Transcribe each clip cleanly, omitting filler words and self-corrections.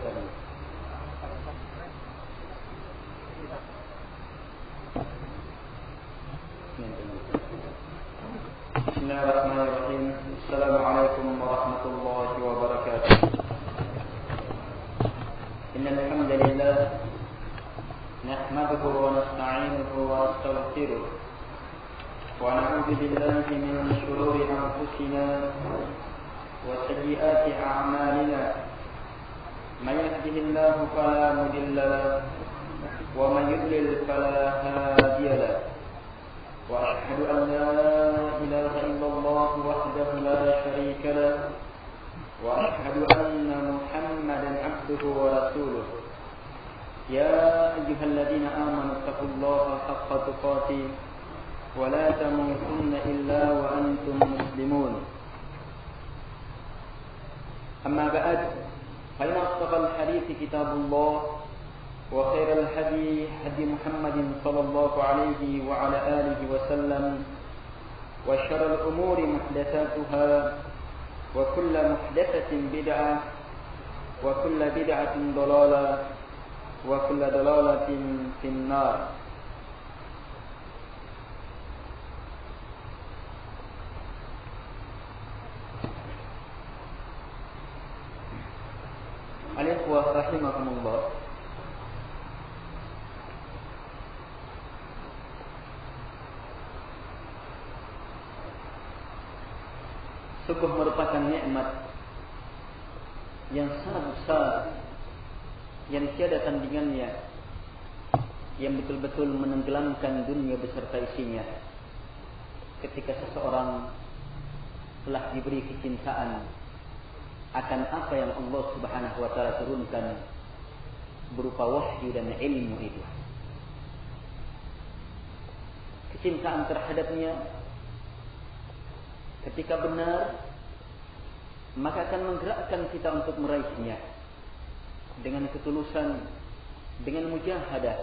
tadi. Bismillahirrahmanirrahim. Assalamualaikum warahmatullahi wabarakatuh. Innal hamdalillah nahmaduhu wa nasta'inuhu wa nastaghfiruh wa na'udzu billahi min shururi anfusina wa sayyiati a'malina. Man yahdihillahu fala mudilla lahu wa man yudlil fala hadiya lahu. وأشهد أن لا إله إلا الله وحده لا شريك له وأشهد أن محمدا عبده ورسوله يا أيها الذين آمنوا اتقوا الله حق تقاته ولا تموتن إلا وأنتم مسلمون أما بعد فإن أصدق الحديث كتاب الله وخير الهدي هدي محمد صلى الله عليه وعلى آله وسلم وشر الأمور محدثاتها وكل محدثة بدعة وكل بدعة ضلالة وكل ضلالة في النار. Al-ikhwah rahimahumullah, sungguh merupakan nikmat yang sangat besar yang tiada tandingannya, yang betul-betul menenggelamkan dunia beserta isinya ketika seseorang telah diberi kecintaan akan apa yang Allah Subhanahu wa taala turunkan berupa wahyu dan ilmu itu. Kecintaan terhadapnya ketika benar, maka akan menggerakkan kita untuk meraihnya dengan ketulusan, dengan mujahadah,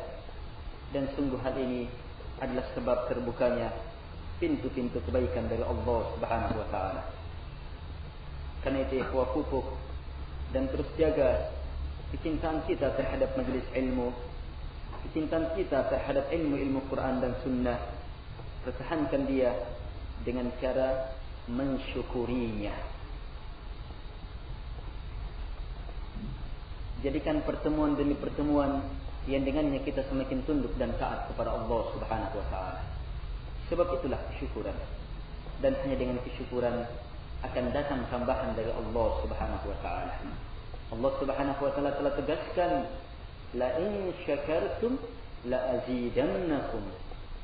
dan sungguh hal ini adalah sebab terbukanya pintu-pintu kebaikan dari Allah Subhanahu wa taala. Karena itu ikhwah pupuk dan terus jaga kecintaan kita terhadap majelis ilmu, kecintaan kita terhadap ilmu Quran dan Sunnah. Pertahankan dia dengan cara mensyukurinya. Jadikan pertemuan demi pertemuan yang dengannya kita semakin tunduk dan taat kepada Allah Subhanahu wa taala. Sebab itulah kesyukuran. Dan hanya dengan kesyukuran akan datang tambahan dari Allah Subhanahu wa taala. Allah Subhanahu wa taala telah tegaskan, la in syakartum la azidannakum.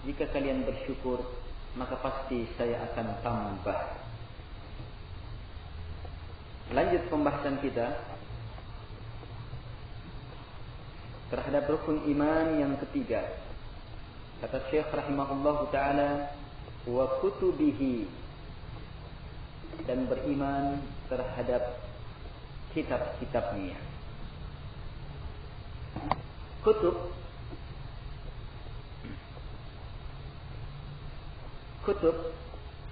Jika kalian bersyukur, maka pasti saya akan tambah. Lanjut pembahasan kita terhadap rukun iman yang ketiga. Kata Syekh rahimahullahu taala, wa kutubihi, dan beriman terhadap kitab-kitabnya. Kutub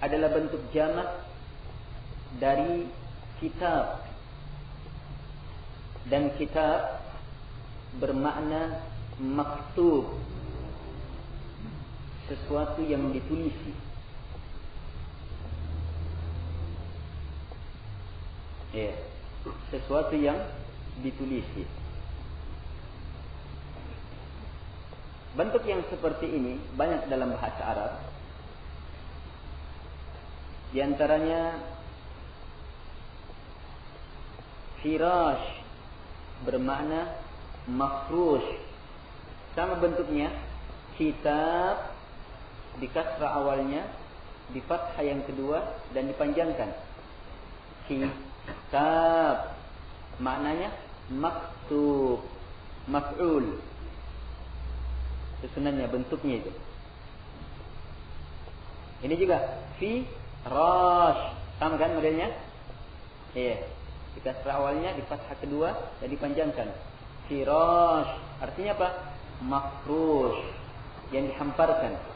adalah bentuk jamak dari kitab, dan kitab bermakna maktub, sesuatu yang ditulisi. Sesuatu yang ditulisi. Bentuk yang seperti ini banyak dalam bahasa Arab. Di antaranya firash bermakna mafrush. Sama bentuknya, kitab di kasrah awalnya, di fathah yang kedua, dan dipanjangkan. Kitab maknanya maktub, maf'ul. Sebenarnya bentuknya itu. Ini juga firash, sama kan modelnya? Iya. Di kasrah awalnya, di fathah kedua, dan dipanjangkan. Firash artinya apa? Mafrush, yang dihamparkan.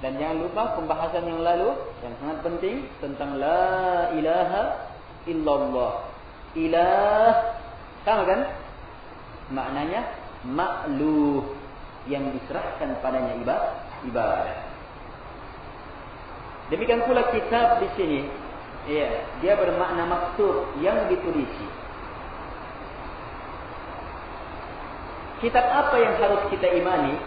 Dan jangan lupa pembahasan yang lalu yang sangat penting tentang la ilaha illallah. ilah. Sama kan? Maknanya ma'luh, yang diserahkan padanya ibadah. Demikian pula kitab di sini, ya, dia bermakna maktub, yang ditulisi. Kitab apa yang harus kita imani?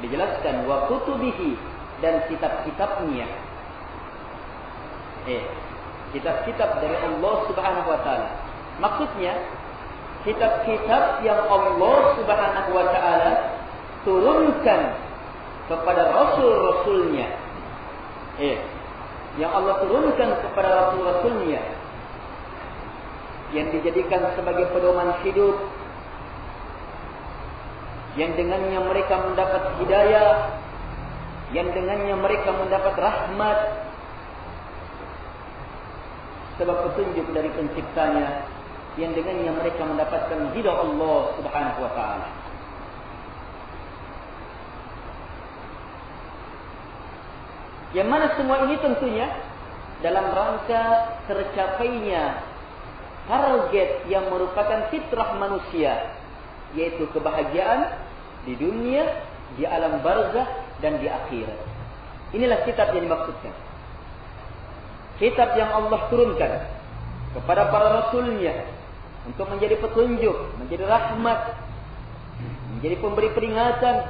Dijelaskan wa kutubihi, dan kitab-kitabnya. Kitab-kitab dari Allah Subhanahu wa taala. Maksudnya kitab-kitab yang Allah Subhanahu wa taala turunkan kepada rasul-rasulnya. Yang Allah turunkan kepada rasul-rasulnya, yang dijadikan sebagai pedoman hidup, yang dengannya mereka mendapat hidayah, yang dengannya mereka mendapat rahmat, sebab petunjuk dari penciptanya, yang dengannya mereka mendapatkan ridha Allah Subhanahu wa taala. Yang mana semua ini tentunya dalam rangka tercapainya target yang merupakan fitrah manusia, yaitu kebahagiaan di dunia, di alam barzakh, dan di akhirat. Inilah kitab yang dimaksudkan. Kitab yang Allah turunkan kepada para rasulnya untuk menjadi petunjuk, menjadi rahmat, menjadi pemberi peringatan,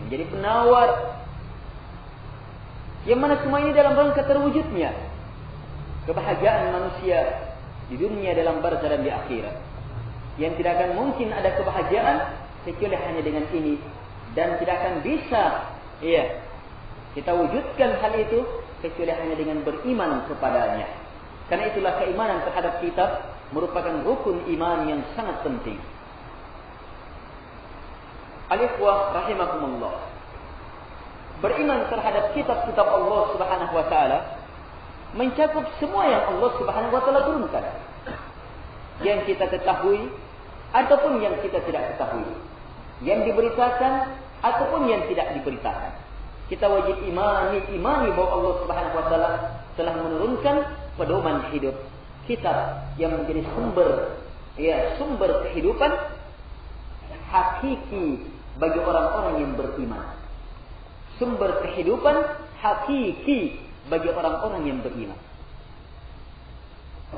menjadi penawar. Yang mana semua ini dalam rangka terwujudnya kebahagiaan manusia di dunia, dalam barzakh, dan di akhirat. Yang tidak akan mungkin ada kebahagiaan kecuali hanya dengan ini, dan tidak akan bisa kita wujudkan hal itu kecuali hanya dengan beriman kepadanya. Karena itulah keimanan terhadap kitab merupakan rukun iman yang sangat penting. Al-ikhwah rahimakumullah, beriman terhadap kitab-kitab Allah Subhanahu wa taala mencakup semua yang Allah Subhanahu wa taala turunkan, yang kita ketahui ataupun yang kita tidak ketahui, yang diberitakan ataupun yang tidak diberitakan. Kita wajib imani bahwa Allah Subhanahu wa taala telah menurunkan pedoman hidup, kitab yang menjadi sumber kehidupan hakiki bagi orang-orang yang beriman. Sumber kehidupan hakiki bagi orang-orang yang beriman.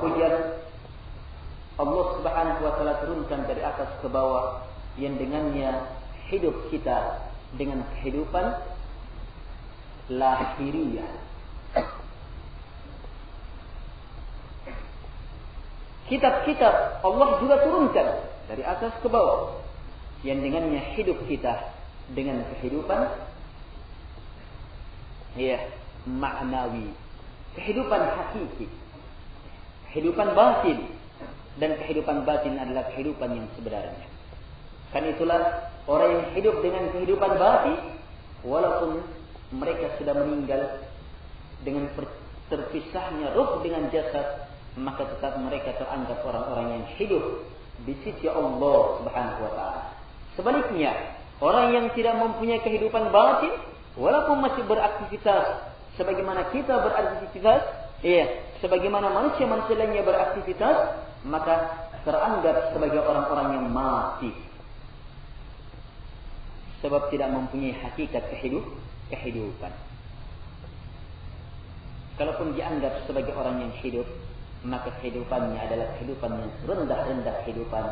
Ujian Allah Subhanahu wa taala turunkan dari atas ke bawah, yang dengannya hidup kita dengan kehidupan lahiriah. Kitab-kitab Allah juga turunkan dari atas ke bawah, yang dengannya hidup kita dengan kehidupan maknawi, kehidupan hakiki, kehidupan batin. Dan kehidupan batin adalah kehidupan yang sebenarnya. Karena itulah orang yang hidup dengan kehidupan batin, walaupun mereka sudah meninggal, dengan terpisahnya ruh dengan jasad, maka tetap mereka teranggap orang-orang yang hidup di sisi Allah Subhanahu wa taala. Sebaliknya, orang yang tidak mempunyai kehidupan batin, walaupun masih beraktivitas sebagaimana kita beraktivitas, sebagaimana manusia-manusia lainnya beraktivitas, maka teranggap sebagai orang-orang yang mati, sebab tidak mempunyai hakikat kehidupan. Kalaupun dianggap sebagai orang yang hidup, maka kehidupannya adalah kehidupan yang rendah-rendah kehidupan,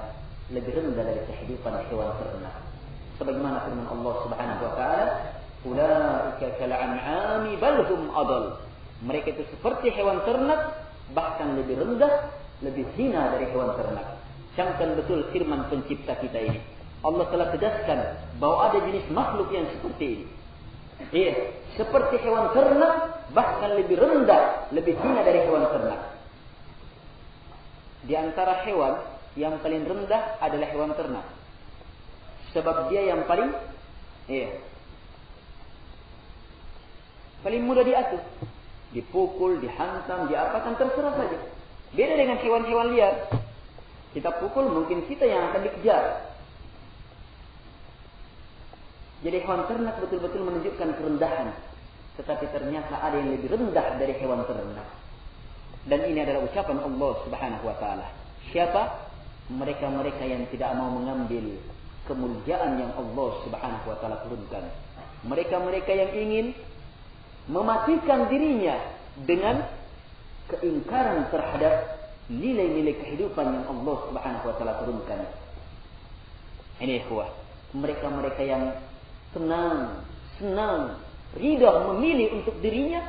lebih rendah dari kehidupan hewan ternak. Sebagaimana firman Allah Subhanahu wa taala, "Ulaika kal'an'ami bal hum adall." Mereka itu seperti hewan ternak, bahkan lebih rendah, lebih hina dari hewan ternak. Camkan betul firman pencipta kita ini. Allah telah tegaskan bahwa ada jenis makhluk yang seperti ini. Seperti hewan ternak, bahkan lebih rendah, lebih hina dari hewan ternak. Di antara hewan yang paling rendah adalah hewan ternak. Sebab dia yang paling mudah diatur. Dipukul, dihantam, diapakan, terserah saja. Beda dengan hewan-hewan liar. Kita pukul, mungkin kita yang akan dikejar. Jadi hewan ternak betul-betul menunjukkan kerendahan. Tetapi ternyata ada yang lebih rendah dari hewan ternak. Dan ini adalah ucapan Allah Subhanahu wa taala. Siapa? Mereka-mereka yang tidak mau mengambil kemuliaan yang Allah Subhanahu wa taala turunkan. Mereka-mereka yang ingin mematikan dirinya dengan keingkaran terhadap nilai-nilai kehidupan yang Allah Subhanahu wa taala turunkan. Ini ikhwah, mereka-mereka yang senang, ridha memilih untuk dirinya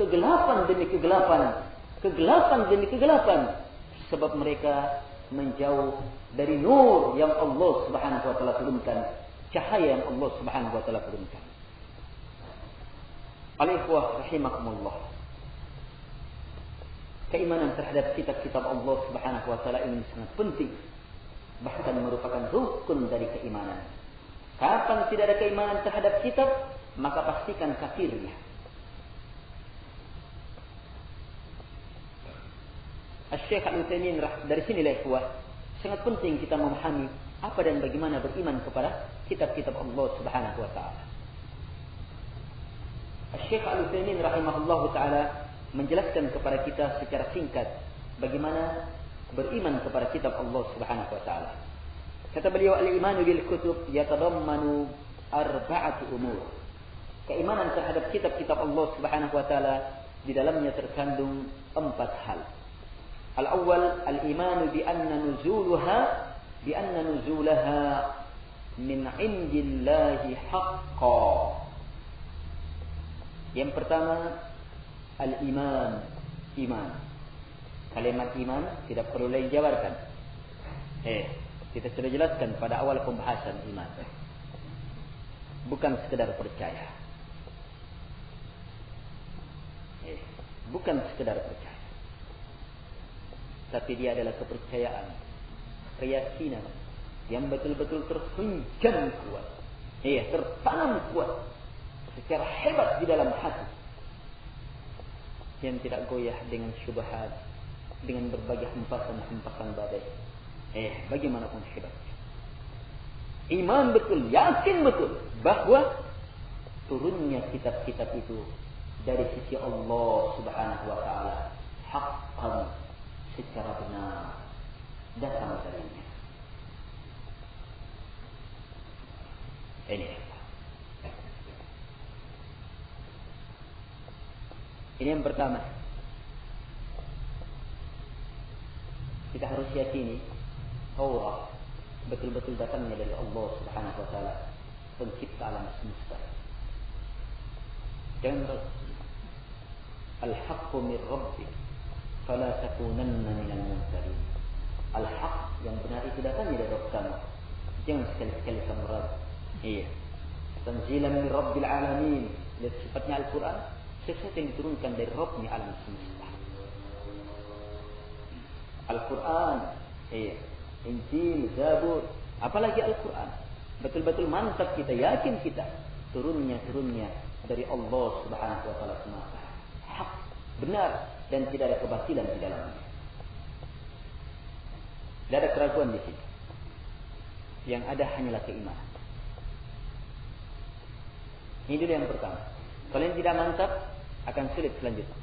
kegelapan demi kegelapan, kegelapan demi kegelapan, sebab mereka menjauh dari nur yang Allah Subhanahu wa taala turunkan, cahaya yang Allah Subhanahu wa taala turunkan. Al-ikhwah rahimakumullah. Keimanan terhadap kitab-kitab Allah Subhanahu wa taala ini sangat penting, bahkan merupakan rukun dari keimanan. Kapan tidak ada keimanan terhadap kitab, maka pastikan kafirnya. Syekh Al-Utsaimin dari sinilah ikhwah, sangat penting kita memahami apa dan bagaimana beriman kepada kitab-kitab Allah Subhanahu wa taala. Syekh Al-Utsaimin rahimahullahu taala menjelaskan kepada kita secara singkat bagaimana beriman kepada kitab Allah Subhanahu wa taala. Kata beliau, al-imanu bil kutub yatadammanu arba'atu umur. Keimanan terhadap kitab-kitab Allah Subhanahu wa taala di dalamnya terkandung 4 hal. Al-awwal al-imanu bi anna nuzulaha min 'indillahi haqqan. Yang pertama, al-iman, iman. Kalimat iman tidak perlu lagi jabarkan. Kita sudah jelaskan pada awal pembahasan iman. Bukan sekedar percaya. Bukan sekedar percaya. Tapi dia adalah kepercayaan, keyakinan yang betul-betul terhunjam kuat. Tertanam kuat secara hebat di dalam hati, yang tidak goyah dengan syubhat, dengan berbagai hempasan-hempasan badai. Bagaimanapun hebatnya, iman betul, yakin betul bahwa turunnya kitab-kitab itu dari sisi Allah Subhanahu wa taala, haqqan, secara benar datang darinya. Ini yang pertama. Kita harus yakini Taurat betul-betul datangnya dari Allah Subhanahu wa taala, pencipta alam semesta. Dan al-haqqu min rabbik fala takunanna minal mumtarin. Al-haq, yang benar itu datangnya dari Rabb kamu. Jangan sekali-sekali kamu ragu. Tanzilan min rabbil alamin. Lihat sifatnya Al-Quran, sesuatu yang diturunkan dari Rabbnya alam semesta. Al-Quran, Injil, Zabur, apalagi Al-Quran, betul-betul mantap kita, yakin kita turunnya dari Allah Subhanahu wa taala semata. Hak, benar, dan tidak ada kebatilan di dalamnya. Tidak ada keraguan di situ. Yang ada hanyalah keimanan. Ini dulu yang pertama. Kalau yang tidak mantap, akan sulit selanjutnya.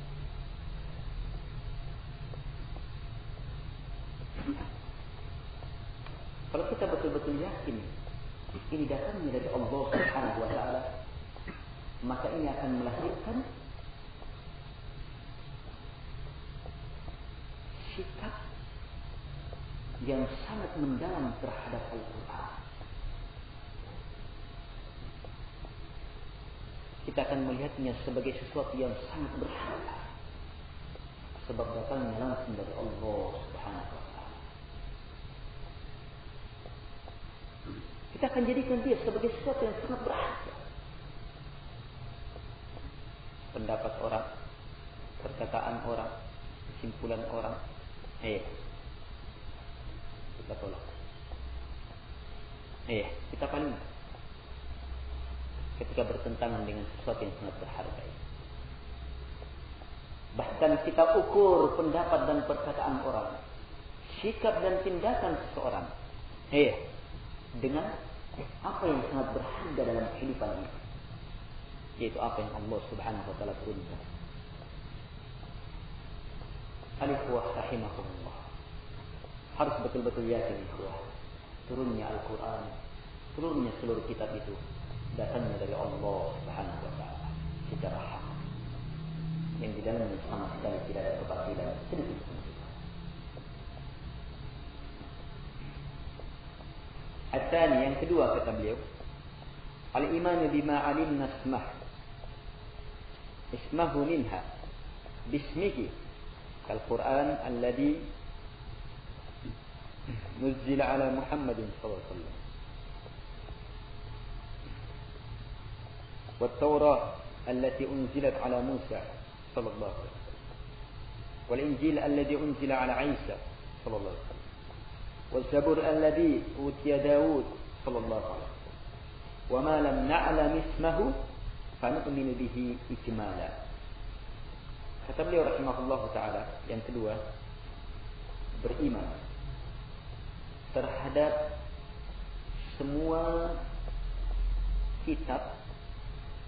Kalau kita betul-betul yakin ini datangnya dari Allah Subhanahu wa taala, maka ini akan melahirkan sikap yang sangat mendalam terhadap Al-Quran. Kita akan melihatnya sebagai sesuatu yang sangat berharga, sebab datangnya langsung dari Allah Subhanahu wa taala. Kita akan jadikan dia sebagai sesuatu yang sangat berharga. Pendapat orang, perkataan orang, kesimpulan orang, kita tolak. Kita paling ketika bertentangan dengan sesuatu yang sangat berharga. Bahkan kita ukur pendapat dan perkataan orang, sikap dan tindakan seseorang, dengan apa yang sangat berharga dalam kehidupan ini, yaitu apa yang Allah Subhanahu wa taala turunkan. Al-ikhwah rahimahumullah. harus betul-betul yakin bahwa turunnya Al-Quran, turunnya seluruh kitab itu datangnya dari Allah Subhanahu wa Ta'ala secara hak, yang di dalamnya sama sekali tidak ada kebatilan sedikit pun. Al-Thani, yang kedua kata beliau, al-imanu bima alimna ismahu minha bismihi kal-Quran alladhi nuzila ala Muhammadin sallallahu alaihi wasallam wat-Taurah allati unzilat ala Musa sallallahu alaihi wasallam wal-Injil alladhi unzila ala Isa sallallahu alaihi wasallam wal-Zabur alladhi utiya Daud sallallahu alaihi wasallam wa ma lam na'lam ismahu fanu'minu bihi ijmala. Kata beliau rahimahullah ta'ala, yang kedua, beriman terhadap semua kitab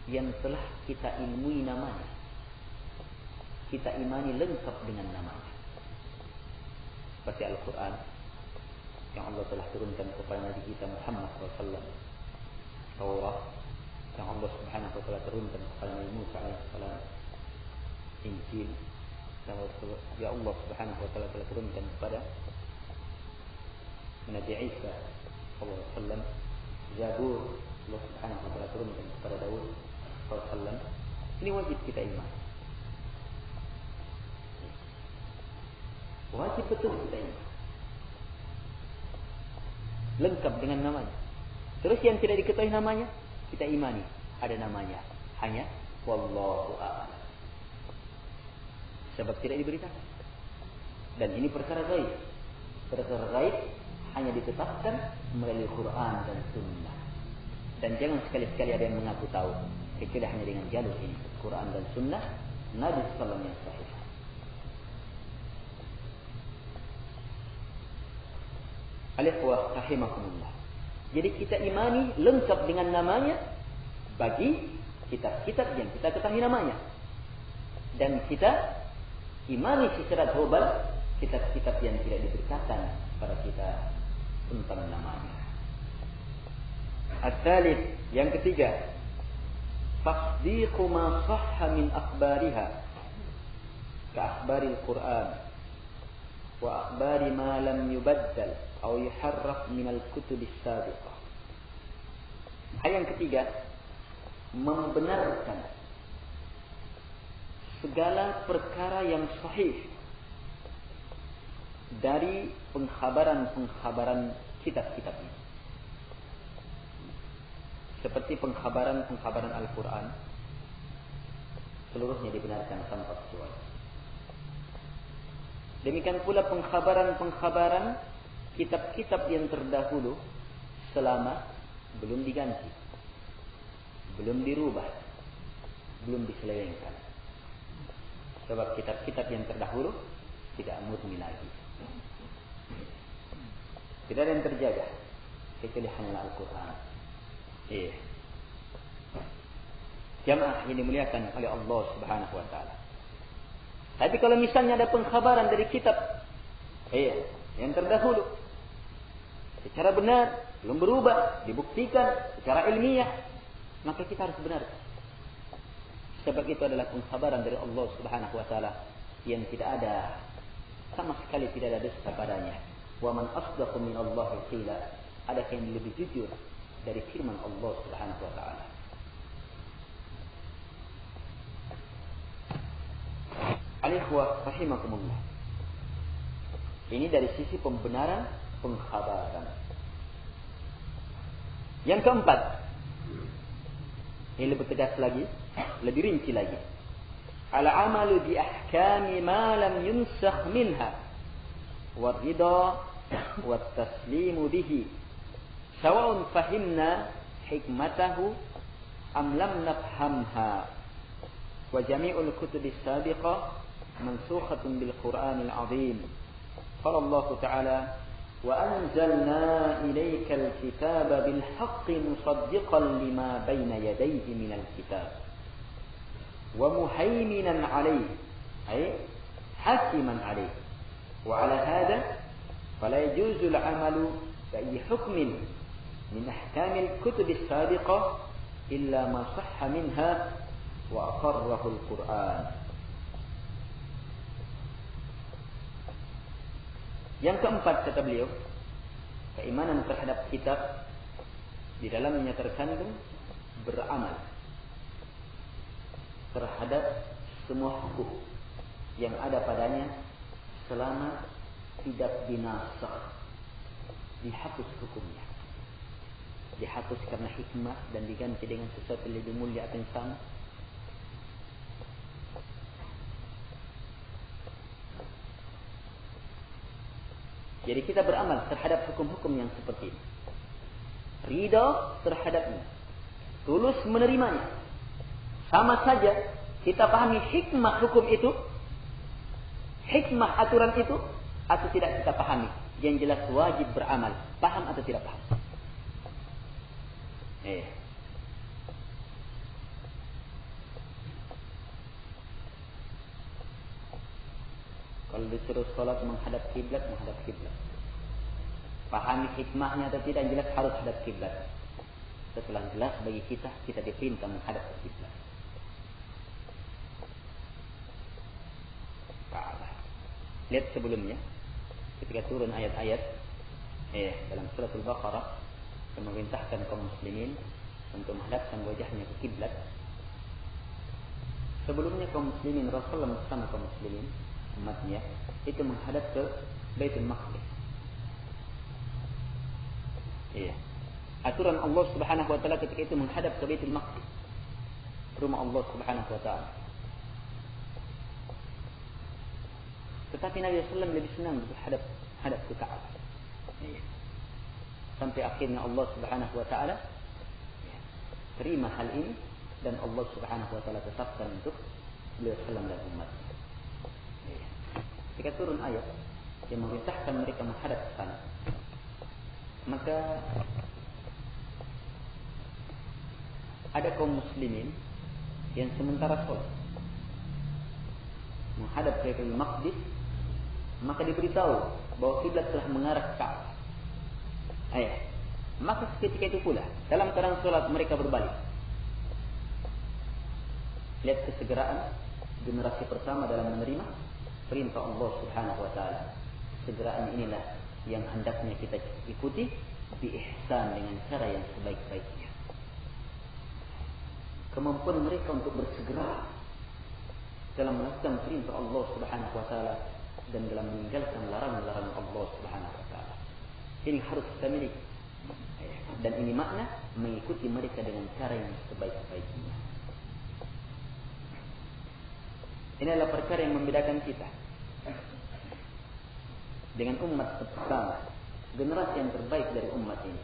yang telah kita ilmui namanya, kita imani lengkap dengan namanya, seperti Al-Quran yang Allah telah turunkan kepada Nabi kita Muhammad SAW, Taurat yang Allah Subhanahu wa Ta'ala turunkan kepada Nabi Musa alaihissalam, Injil yang Allah Subhanahu wa Ta'ala telah turunkan kepada Nabi Isa sallallahu alaihi wasallam, Zabur Allah Subhanahu wa Ta'ala turunkan kepada Daud sallallahu alaihi wasallam. Ini wajib kita iman. Wajib betul kita iman. Lengkap dengan namanya. Terus yang tidak diketahui namanya, kita imani ada namanya, hanya wallahu a'lam, sebab tidak diberitakan. Dan ini perkara gaib. Perkara gaib hanya ditetapkan melalui Quran dan Sunnah. Dan jangan sekali-sekali ada yang mengaku tahu, kecuali hanya dengan jalur ini, Quran dan Sunnah Nabi SAW yang sahih. Al-ikhwah rahimakumullah. Jadi kita imani lengkap dengan namanya bagi kitab-kitab yang kita ketahui namanya. Dan kita imani secara global kitab-kitab yang tidak diberitakan kepada kita tentang namanya. Al-thalith, yang ketiga, tasdiqu ma sahha min akhbariha ka akhbaril Quran wa akhbari ma lam yubaddal atau yuharraf minal kutubis sabiqah. Hal yang ketiga, membenarkan segala perkara yang sahih dari pengkhabaran-pengkhabaran kitab-kitabnya. Seperti pengkhabaran Al-Quran, seluruhnya dibenarkan tanpa kecuali. Demikian pula pengkhabaran kitab-kitab yang terdahulu selama belum diganti, belum dirubah, belum diselewengkan. Sebab kitab-kitab yang terdahulu tidak murni lagi, tidak ada yang terjaga kecuali hanya Al-Quran. Jamaah yang dimuliakan oleh Allah Subhanahu wa Ta'ala. Tapi kalau misalnya ada pengkhabaran dari kitab yang terdahulu secara benar, belum berubah, dibuktikan secara ilmiah, maka kita harus benar. Sebab itu adalah pengkhabaran dari Allah Subhanahu wa Ta'ala yang tidak ada, sama sekali tidak ada dusta padanya. Wa man asdaqu minallahi qila. Ada yang lebih jujur dari firman Allah Subhanahu wa Ta'ala. Al-ikhwah rahimakumullah. Ini dari sisi pembenaran pengkhabaran. Yang keempat, ini lebih tegas lagi, lebih rinci lagi. Al-amalu bi ahkami ma lam yunsakh minha wa ridha wa taslimu bihi sawa'un fahimna hikmatahu am lam nafhamha wa jami'ul kutubis sabiqah mansukhatun bil Qur'anil 'azim. Qala Allah Ta'ala wa anzalna ilaykal kitaba bil haqqi musaddiqan lima bayna yadayhi minal kitab wa muhaiminan 'alayhi ay hakiman 'alayhi wa 'ala hadha fala yajuzul amalu bi hukmin min ahkamil kutubis sabiqah illa ma sahha minha wa aqarrahu al-Qur'an. Yang keempat kata beliau, keimanan terhadap kitab di dalamnya terkandung beramal terhadap semua hukum yang ada padanya selama tidak binasakh, dihapus hukumnya, dihapus karena hikmah dan diganti dengan sesuatu yang lebih mulia atau yang sama. Jadi kita beramal terhadap hukum-hukum yang seperti ini, ridha terhadapnya, tulus menerimanya. Sama saja kita pahami hikmah hukum itu, hikmah aturan itu, atau tidak kita pahami. Yang jelas wajib beramal, paham atau tidak paham. Kalau disuruh sholat menghadap kiblat, menghadap kiblat. Pahami hikmahnya atau tidak, jelas harus hadap kiblat. Setelah jelas bagi kita, kita diperintah menghadap kiblat. Lihat sebelumnya, ketika turun ayat-ayat dalam surah Al-Baqarah yang memerintahkan kaum muslimin untuk menghadapkan wajahnya ke kiblat. Sebelumnya kaum muslimin, Rasulullah bersama kaum muslimin umatnya itu menghadap ke Baitul Maqdis. Aturan Allah Subhanahu wa taala ketika itu menghadap ke Baitul Maqdis, rumah Allah Subhanahu wa taala. Tetapi Nabi SAW lebih senang hadap ke Ka'bah. Sampai akhirnya Allah Subhanahu wa taala terima hal ini dan Allah Subhanahu wa taala tetapkan untuk beliau sallam dan umat. Ketika turun ayat yang memerintahkan mereka menghadap ke sana, maka ada kaum muslimin yang sementara sholat menghadap ke Baitul Maqdis, maka diberitahu bahwa kiblat telah mengarah ke Ka'bah. Maka ketika itu pula dalam keadaan sholat mereka berbalik. Lihat kesegeraan generasi pertama dalam menerima perintah Allah Subhanahu wa taala. Kesegeraan inilah yang hendaknya kita ikuti bi ihsan, dengan cara yang sebaik-baiknya. Kemampuan mereka untuk bersegera dalam melakukan perintah Allah Subhanahu wa taala dan dalam meninggalkan larangan-larangan Allah Subhanahu wa taala. Ini harus kita miliki. Dan ini makna mengikuti mereka dengan cara yang sebaik-baiknya. Ini adalah perkara yang membedakan kita dengan umat pertama, generasi yang terbaik dari umat ini.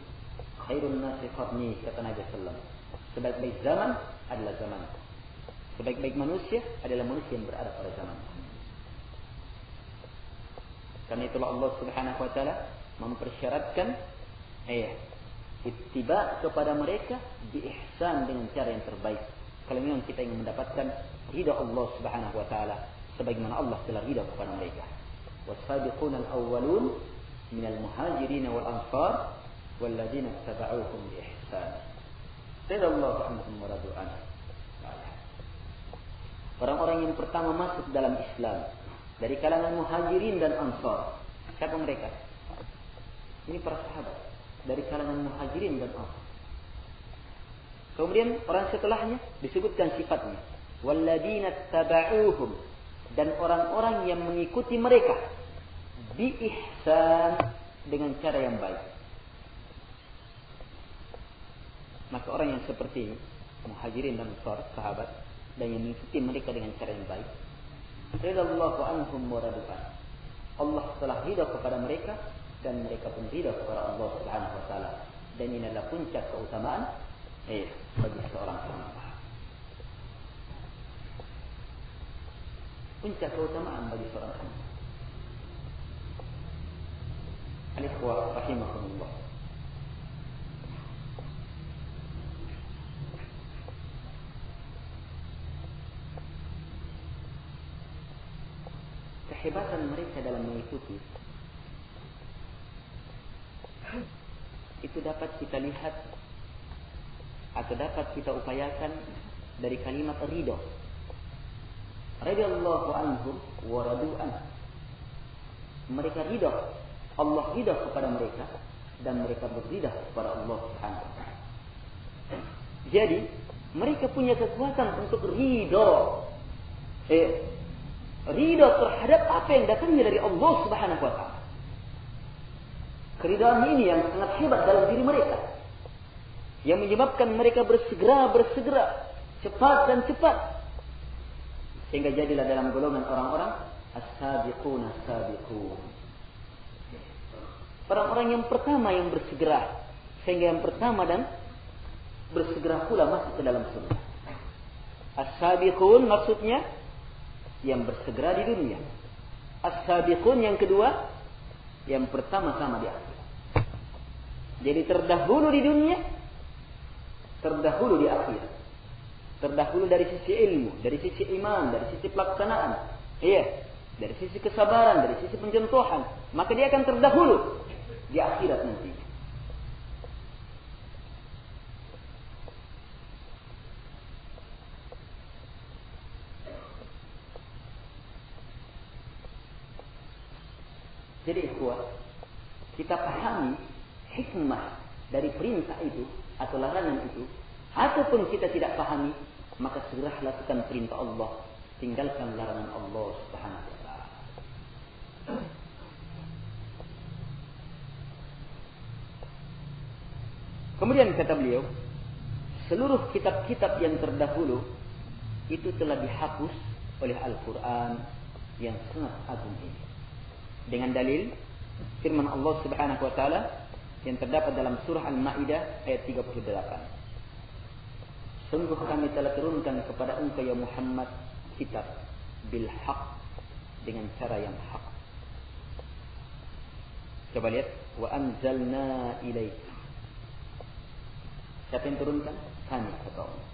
Khairun nasi qarni, kata Nabi sallallahu alaihi wasallam. Sebaik-baik zaman adalah zaman. Sebaik-baik manusia adalah manusia yang berada pada zaman. Karena itulah Allah Subhanahu wa taala mempersyaratkan ittiba kepada mereka bi ihsan, dengan cara yang terbaik. Kalau memang kita ingin mendapatkan ridha Allah Subhanahu wa taala sebagaimana Allah telah ridha kepada mereka. Was-sabiqunal awwalun minal muhajirin wal ansar walladzina ittaba'uuhum bi ihsan. Radhiyallahu anhum wa radu anhu. Orang-orang yang pertama masuk dalam Islam dari kalangan muhajirin dan ansar. Siapa mereka? Ini para sahabat dari kalangan muhajirin dan ansar. Kemudian orang setelahnya disebutkan sifatnya, walladzina tabauhum, dan orang-orang yang mengikuti mereka bi ihsan, dengan cara yang baik. Maka orang yang seperti ini, muhajirin dan ansar, sahabat, dan yang mengikuti mereka dengan cara yang baik, radhiyallahu anhum wa radu anhu. Allah telah ridha kepada mereka dan mereka pun ridha kepada Allah Subhanahu wa taala. Dan ini adalah puncak keutamaan bagi seorang hamba. Puncak keutamaan bagi seorang hamba. Al-ikhwah rahimahumullah. Kehebatan mereka dalam mengikuti itu dapat kita lihat atau dapat kita upayakan dari kalimat ridho. Radhiyallahu anhum wa radu anhu. Mereka ridho, Allah ridho kepada mereka dan mereka berridho kepada Allah Subhanahu wa taala. Jadi, mereka punya kekuatan untuk ridho. Ridho terhadap apa yang datangnya dari Allah Subhanahu wa taala. Keridhaan ini yang sangat hebat dalam diri mereka, yang menyebabkan mereka bersegera, cepat dan cepat, sehingga jadilah dalam golongan orang-orang as-sabiqun as-sabiqun. Orang-orang yang pertama yang bersegera, sehingga yang pertama dan bersegera pula masuk ke dalam surga. As-sabiqun maksudnya yang bersegera di dunia. As-sabiqun yang kedua, yang pertama-tama di akhirat. Jadi terdahulu di dunia, terdahulu di akhirat. Terdahulu dari sisi ilmu, dari sisi iman, dari sisi pelaksanaan. Dari sisi kesabaran, dari sisi penjentuhan. Maka dia akan terdahulu di akhirat nanti. Jadi ikhwah, kita pahami hikmah dari perintah itu atau larangan itu, ataupun kita tidak pahami, maka segera lakukan perintah Allah, tinggalkan larangan Allah Subhanahu wa taala. Kemudian kata beliau, seluruh kitab-kitab yang terdahulu itu telah dihapus oleh Al-Quran yang sangat agung ini. Dengan dalil firman Allah Subhanahu wa taala yang terdapat dalam surah Al-Maidah ayat 38. Sungguh kami telah turunkan kepada engkau ya Muhammad kitab bil haq, dengan cara yang hak. Coba lihat, wa anzalna ilaika. Siapa yang turunkan? Kami, kata Allah.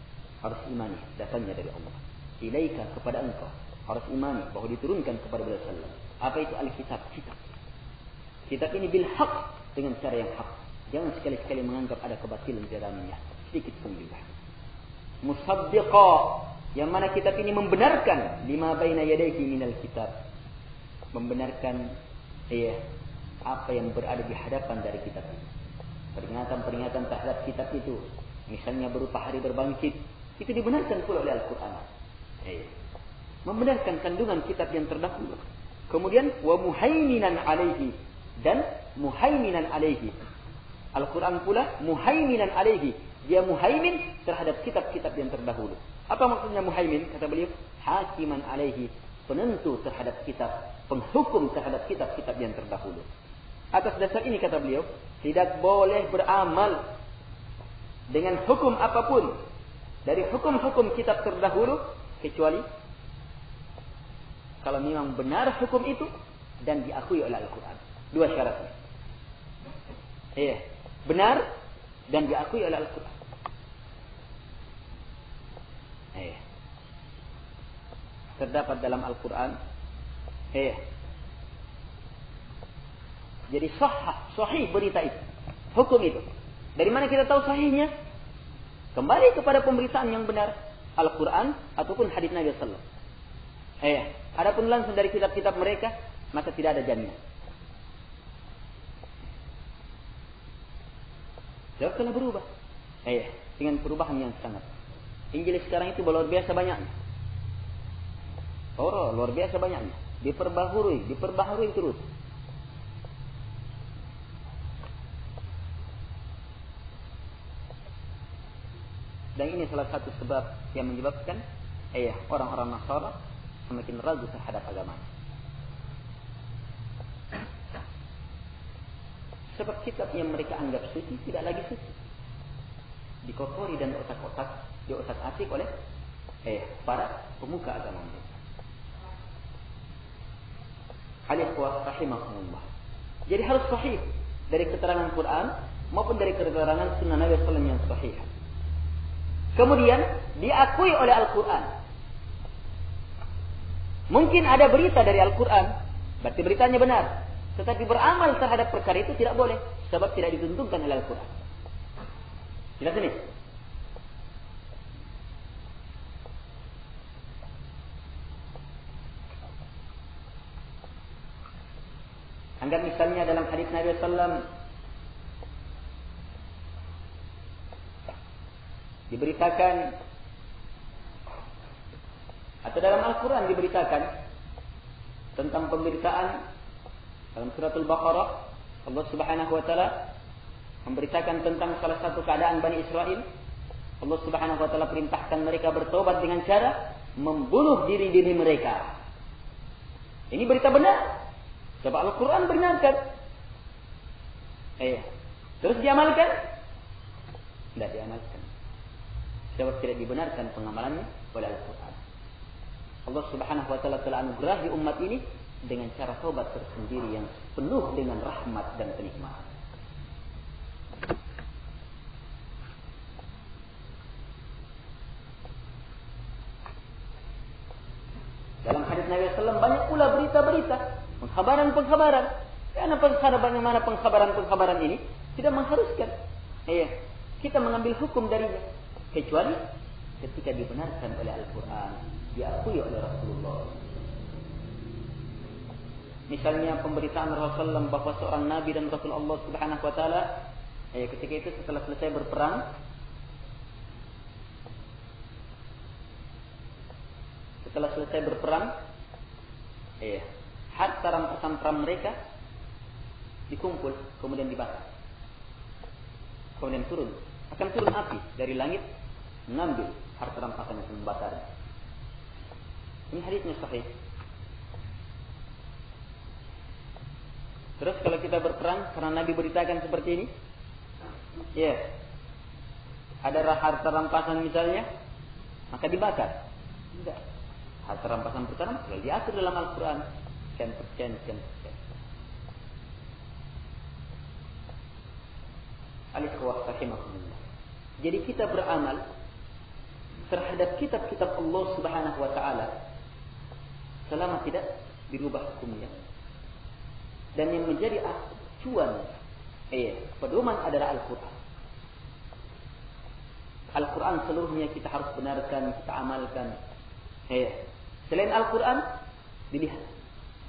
Harus imani, datangnya dari Allah. Ilaika, kepada engkau. Harus imani bahwa diturunkan kepada Rasulullah sallallahu alaihi wasallam. Apa itu Alkitab? Kitab. Kitab ini bil haq, dengan cara yang hak. Jangan sekali-sekali menganggap ada kebatilan di dalamnya, sedikit pun juga. Musaddiqa, yang mana kitab ini membenarkan lima baina yadayhi minal kitab. Membenarkan apa yang berada di hadapan dari kitab ini. Peringatan-peringatan terhadap kitab itu, misalnya berupa hari berbangkit, itu dibenarkan pula oleh Al-Quran. Membenarkan kandungan kitab yang terdahulu. Kemudian wa muhaiminan alaihi, dan muhaiminan alaihi. Al-Quran pula muhaiminan alaihi, dia muhaimin terhadap kitab-kitab yang terdahulu. Apa maksudnya muhaimin? Kata beliau, hakiman alaihi, penentu terhadap kitab, penghukum terhadap kitab-kitab yang terdahulu. Atas dasar ini kata beliau, tidak boleh beramal dengan hukum apapun dari hukum-hukum kitab terdahulu, kecuali kalau memang benar hukum itu dan diakui oleh Al-Quran. Dua syaratnya. Benar dan diakui oleh Al-Quran. Terdapat dalam Al-Quran. Jadi sahih berita itu, hukum itu. Dari mana kita tahu sahihnya? Kembali kepada pemberitaan yang benar, Al-Quran ataupun hadis Nabi sallallahu alaihi wasallam. Adapun langsung dari kitab-kitab mereka, maka tidak ada jaminan. Jauh telah berubah. Dengan perubahan yang sangat. Injil sekarang itu luar biasa banyaknya. Luar biasa banyaknya. Diperbaharui terus. Dan ini salah satu sebab yang menyebabkan orang-orang Nasara semakin ragu terhadap agama. Sebab kitab yang mereka anggap suci tidak lagi suci. Dikotori dan diotak-atik oleh para pemuka agama mereka. Al-ikhwah rahimahumullah. Jadi harus sahih dari keterangan Quran maupun dari keterangan sunnah Nabi sallallahu alaihi wasallam yang sahih. Kemudian diakui oleh Al-Quran. Mungkin ada berita dari Al-Quran, berarti beritanya benar. Tetapi beramal terhadap perkara itu tidak boleh, sebab tidak dituntunkan oleh Al-Quran. Jelas ini? Anggap misalnya dalam hadis Nabi SAW diberitakan, atau dalam Al-Quran diberitakan tentang pemberitaan dalam surat Al-Baqarah. Allah Subhanahu wa taala memberitakan tentang salah satu keadaan Bani Israel. Allah Subhanahu wa taala perintahkan mereka bertobat dengan cara membunuh diri-diri mereka. Ini berita benar. Sebab Al-Quran benarkan. Terus diamalkan? Tidak diamalkan. Sebab tidak dibenarkan pengamalannya oleh Al-Quran. Allah Subhanahu wa taala telah anugerahi umat ini dengan cara taubat tersendiri yang penuh dengan rahmat dan kenikmatan. Dalam hadis Nabi SAW banyak pula berita-berita, pengkhabaran-pengkhabaran. Karena pengkhabaran ini tidak mengharuskan kita mengambil hukum darinya, kecuali ketika dibenarkan oleh Al-Quran, diakui oleh Rasulullah. Misalnya pemberitaan Rasulullah bahwa seorang Nabi dan Rasul Allah Subhanahu wa taala ketika itu setelah selesai berperang, harta rampasan perang mereka dikumpul, kemudian dibakar, kemudian akan turun api dari langit mengambil harta rampasan dan membakar. Ini hadisnya sahih. Terus kalau kita berperang karena Nabi beritakan seperti ini, ada harta rampasan misalnya, maka dibakar. Tidak. Harta rampasan pertama sudah diatur dalam Al-Quran. Sekian. Al-ikhwah rahimakumullah. Jadi kita beramal terhadap kitab-kitab Allah Subhanahu wa taala selama tidak dirubah hukumnya. Dan yang menjadi acuan pedoman adalah Al-Quran. Al-Quran seluruhnya kita harus benarkan, kita amalkan. Selain Al-Quran, dilihat.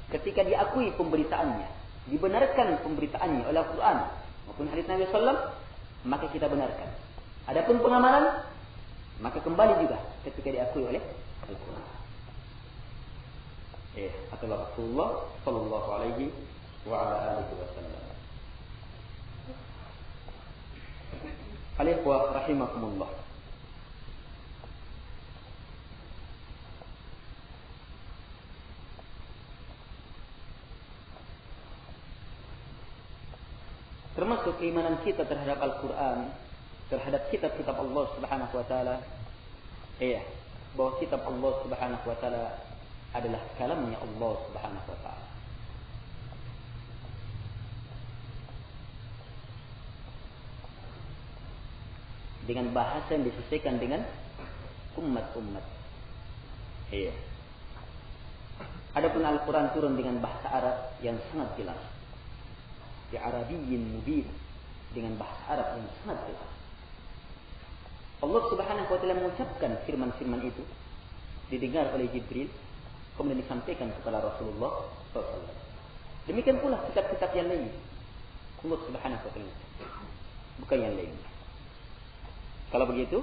Ketika diakui pemberitaannya, dibenarkan pemberitaannya oleh Al-Quran maupun hadis Nabi SAW, maka kita benarkan. Adapun pengamalan, maka kembali juga ketika diakui oleh Al-Quran. Atau Rasulullah Sallallahu Alaihi wa ala alihi wasallam. Al-ikhwah rahimakumullah. Termasuk keimanan kita terhadap Al-Quran, terhadap kitab-kitab Allah Subhanahu wa taala, bahwa kitab Allah Subhanahu wa taala adalah kalamnya Allah Subhanahu wa taala. Dengan bahasa yang disesuaikan dengan umat-umat. Adapun Al-Quran turun dengan bahasa Arab yang sangat jelas. Di Arabiyyin mubin, dengan bahasa Arab yang sangat jelas. Allah Subhanahu wa taala mengucapkan firman-firman itu, didengar oleh Jibril, kemudian disampaikan kepada Rasulullah SAW. Demikian pula kitab-kitab yang lain. Allah Subhanahu wa taala, bukan yang lain. Kalau begitu,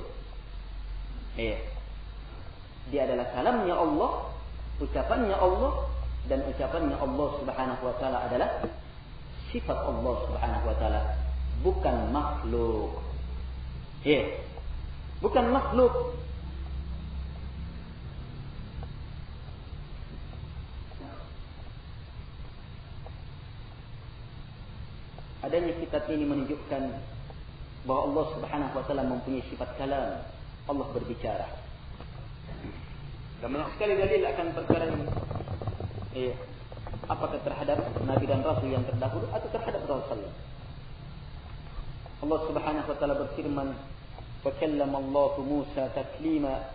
dia adalah kalamnya Allah, ucapannya Allah, dan ucapannya Allah Subhanahu wa taala adalah sifat Allah Subhanahu wa taala, bukan makhluk. Bukan makhluk. Adanya kitab ini menunjukkan bahwa Allah Subhanahu wa taala mempunyai sifat kalam. Allah berbicara. Dan banyak sekali dalil akan perkara ini. Apakah terhadap Nabi dan Rasul yang terdahulu atau terhadap Rasul. Allah Subhanahu wa taala berfirman, "Wa kallama Allah Musa taklima."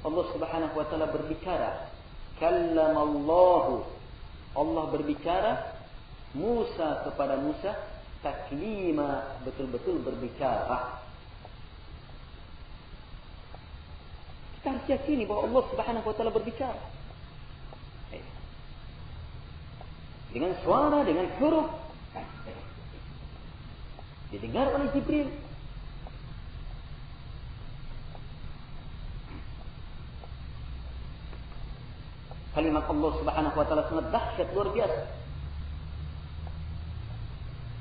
Allah Subhanahu wa taala berbicara. Kallama Allah. Allah berbicara Musa kepada Musa taklima, betul-betul berbicara. Kita harus yakini bahwa Allah Subhanahu wa taala berbicara. Dengan suara, dengan huruf. Didengar oleh Jibril. Kalimat Allah Subhanahu wa taala sangat dahsyat, luar biasa.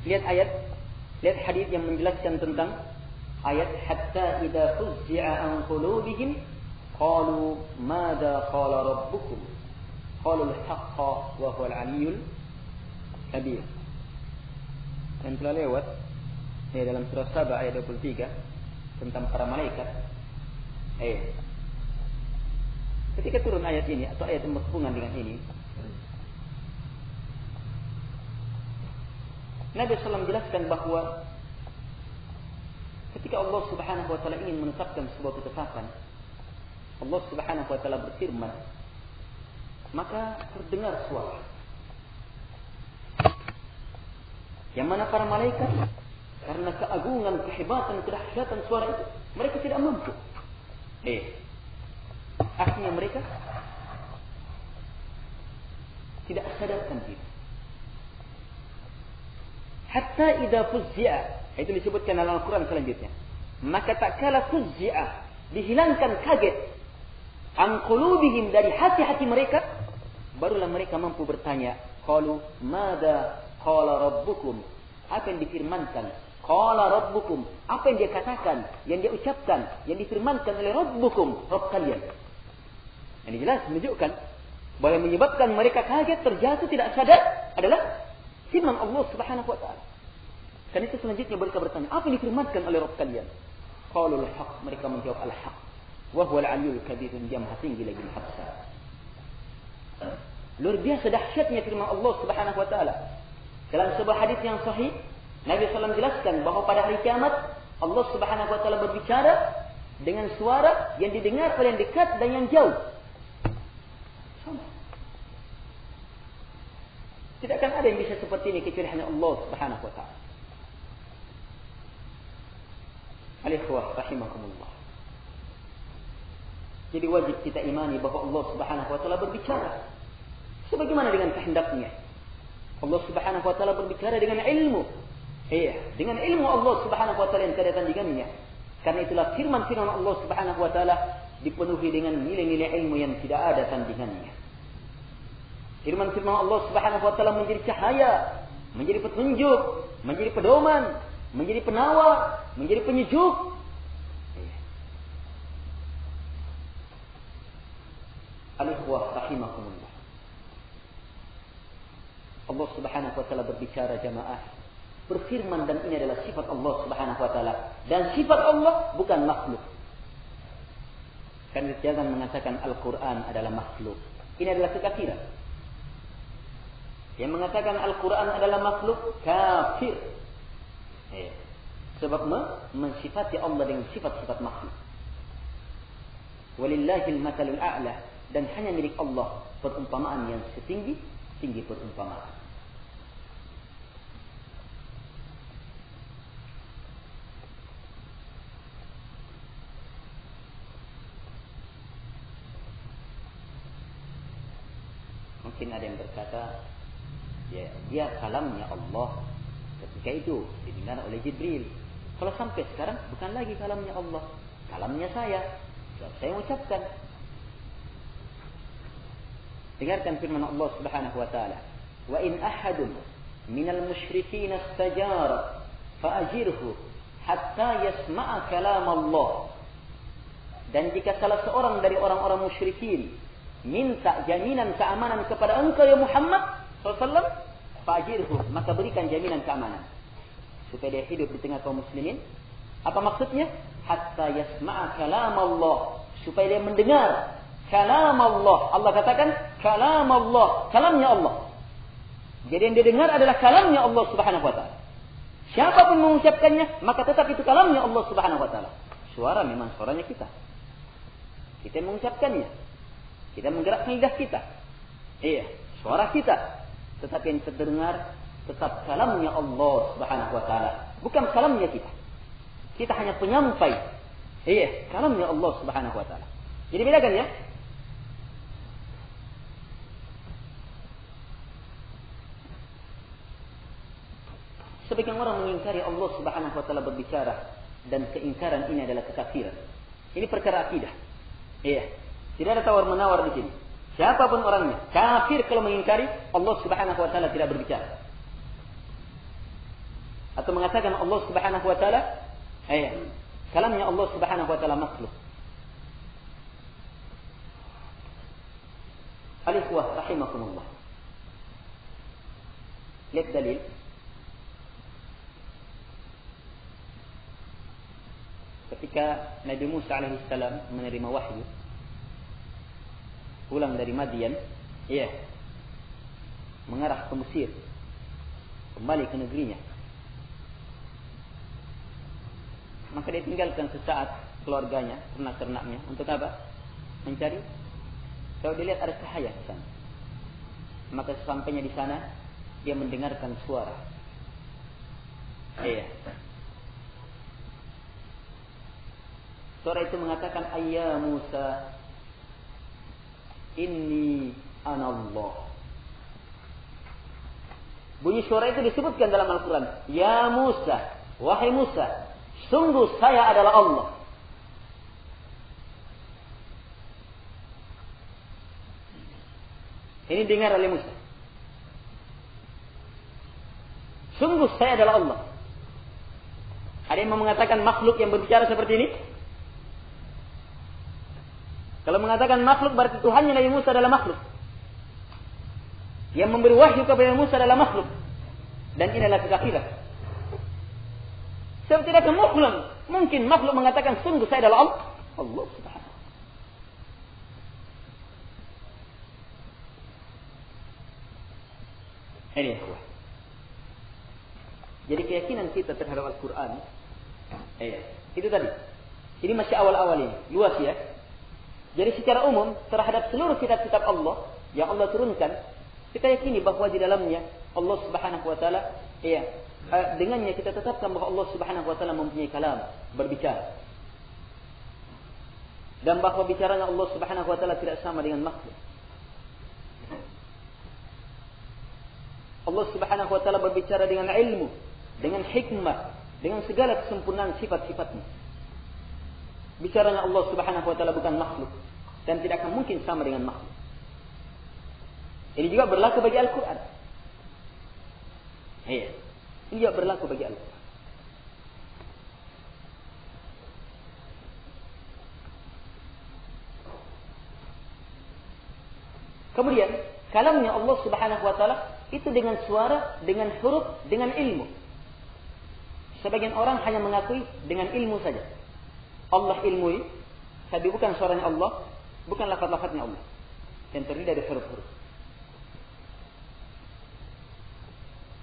Lihat ayat, lihat hadis yang menjelaskan tentang ayat hatta idza fuzzi'a an qulubihim qalu madza qala rabbukum qalu al-haqqa wa huwa al-'aliyyul kabir. Yang telah lewat dalam surah Saba ayat 23 tentang para malaikat. Ketika turun ayat ini atau ayat yang berhubungan dengan ini, Nabi SAW menjelaskan bahwa ketika Allah Subhanahu wa taala ingin menetapkan sebuah ketetapan, Allah Subhanahu wa taala berfirman, maka terdengar suara. Yang mana para malaikat karena keagungan, kehebatan, kedahsyatan suara itu, mereka tidak mampu. Akhirnya mereka tidak sadarkan diri. Hatta idza fuzzi'a, itu disebutkan dalam Al-Quran selanjutnya. Maka tak kala fuzzi'a, dihilangkan kaget, an qulubihim, dari hati-hati mereka, barulah mereka mampu bertanya, qalu madza qala rabbukum, apa yang difirmankan? Qala rabbukum, apa yang dia katakan, yang dia ucapkan, yang difirmankan oleh rabbukum, Rabb kalian. Ini jelas menunjukkan bahwa yang menyebabkan mereka kaget, terjatuh, tidak sadar adalah firman Allah Subhanahu wa taala. Dan itu selanjutnya mereka bertanya, apa yang difirmankan oleh Rabb kalian? Qalu al-haq, mereka menjawab al-haq. Wa huwa al-'aliyyul kabir, dia maha tinggi lagi maha besar. Luar biasa dahsyatnya firman Allah Subhanahu wa taala. Dalam sebuah hadis yang sahih, Nabi SAW jelaskan bahwa pada hari kiamat Allah Subhanahu wa taala berbicara dengan suara yang didengar oleh yang dekat dan yang jauh. Tidak akan ada yang bisa seperti ini kecuali hanya Allah Subhanahu wa taala. Al-ikhwah rahimakumullah. Jadi wajib kita imani bahwa Allah Subhanahu wa taala berbicara sebagaimana dengan kehendaknya. Allah Subhanahu wa taala berbicara dengan ilmu. Dengan ilmu Allah Subhanahu wa taala yang tiada tandingannya. Karena itulah firman-firman Allah Subhanahu wa taala dipenuhi dengan nilai-nilai ilmu yang tidak ada tandingannya. Firman-firman Allah Subhanahu wa taala menjadi cahaya, menjadi petunjuk, menjadi pedoman, menjadi penawar, menjadi penyejuk. Al-ikhwah rahimakumullah. Allah Subhanahu wa taala berbicara jamaah, berfirman, dan ini adalah sifat Allah Subhanahu wa taala, dan sifat Allah bukan makhluk. Kan jangan mengatakan Al-Qur'an adalah makhluk. Ini adalah kekafiran. Yang mengatakan Al-Quran adalah makhluk, kafir. Sebab mensifati Allah dengan sifat-sifat makhluk. Walillahil mathalul a'la, dan hanya milik Allah perumpamaan yang setinggi perumpamaan. Mungkin ada yang berkata, ya, dia kalamnya Allah. Ketika itu didengar oleh Jibril. Kalau sampai sekarang bukan lagi kalamnya Allah, kalamnya saya. Saya ucapkan. Dengarkan firman Allah Subhanahu wa taala, "Wa in ahadun minal musyrikin istajara fa'ajirhu hatta yasma'a kalam Allah." Dan jika salah seorang dari orang-orang musyrikin minta jaminan keamanan kepada engkau ya Muhammad SAW, fa'ajirhu, maka berikan jaminan keamanan supaya dia hidup di tengah kaum muslimin. Apa maksudnya? Hatta yasma'a kalam Allah, supaya dia mendengar kalam Allah. Allah katakan kalam Allah, kalamnya Allah. Jadi yang dia dengar adalah kalamnya Allah Subhanahu wa taala. Siapapun mengucapkannya, maka tetap itu kalamnya Allah Subhanahu wa taala. Suara memang suaranya kita. Kita yang mengucapkannya. Kita menggerakkan lidah kita. Iya, suara kita. Tetapi yang terdengar tetap kalamnya Allah Subhanahu wa taala, bukan kalamnya kita. Kita hanya penyampai. Iya, kalamnya Allah Subhanahu wa taala. Jadi bedakan ya. Sebagian orang mengingkari Allah Subhanahu wa taala berbicara, dan keingkaran ini adalah kekafiran. Ini perkara akidah. Iya. Tidak ada tawar-menawar di sini. Siapapun orangnya, kafir kalau mengingkari Allah Subhanahu wa taala tidak berbicara. Atau mengatakan Allah Subhanahu wa taala, kalamnya Allah Subhanahu wa taala makhluk. Al-ikhwah rahimakumullah. Lihat dalil. Ketika Nabi Musa alaihissalam menerima wahyu pulang dari Madian, mengarah ke Mesir, kembali ke negerinya. Maka dia tinggalkan sesaat keluarganya, ternak-ternaknya, untuk apa? Mencari. Kalau dilihat ada cahaya di sana. Maka sesampainya di sana, dia mendengarkan suara. Suara itu mengatakan, "Ayya Musa, inni anallah." Bunyi suara itu disebutkan dalam Al-Quran. Ya Musa, wahai Musa, sungguh saya adalah Allah. Ini dengar oleh Musa. Sungguh saya adalah Allah. Ada yang mengatakan makhluk yang berbicara seperti ini? Kalau mengatakan makhluk berarti Tuhannya Nabi Musa adalah makhluk. Yang memberi wahyu kepada Musa adalah makhluk. Dan ini adalah kekafiran. Sebab tidak mungkin makhluk mengatakan sungguh saya adalah Allah. Allah Subhanahu. Ini ya. Jadi keyakinan kita terhadap Al-Quran, itu tadi. Ini masih awal-awal ini, luas ya. Jadi secara umum terhadap seluruh kitab-kitab Allah yang Allah turunkan, kita yakini bahwa di dalamnya Allah Subhanahu wa taala, dengannya kita tetapkan bahwa Allah Subhanahu wa taala mempunyai kalam, berbicara. Dan bahwa bicaranya Allah Subhanahu wa taala tidak sama dengan makhluk. Allah Subhanahu wa taala berbicara dengan ilmu, dengan hikmah, dengan segala kesempurnaan sifat-sifatnya. Bicaranya Allah Subhanahu wa taala bukan makhluk dan tidak akan mungkin sama dengan makhluk. Ini juga berlaku bagi Al-Quran. Ini juga berlaku bagi Al-Quran. Kemudian kalamnya Allah Subhanahu wa taala itu dengan suara, dengan huruf, dengan ilmu. Sebagian orang hanya mengakui dengan ilmu saja. Allah ilmui, tapi bukan suaranya Allah, bukan lafaz-lafaznya Allah. Yang terdiri dari huruf-huruf.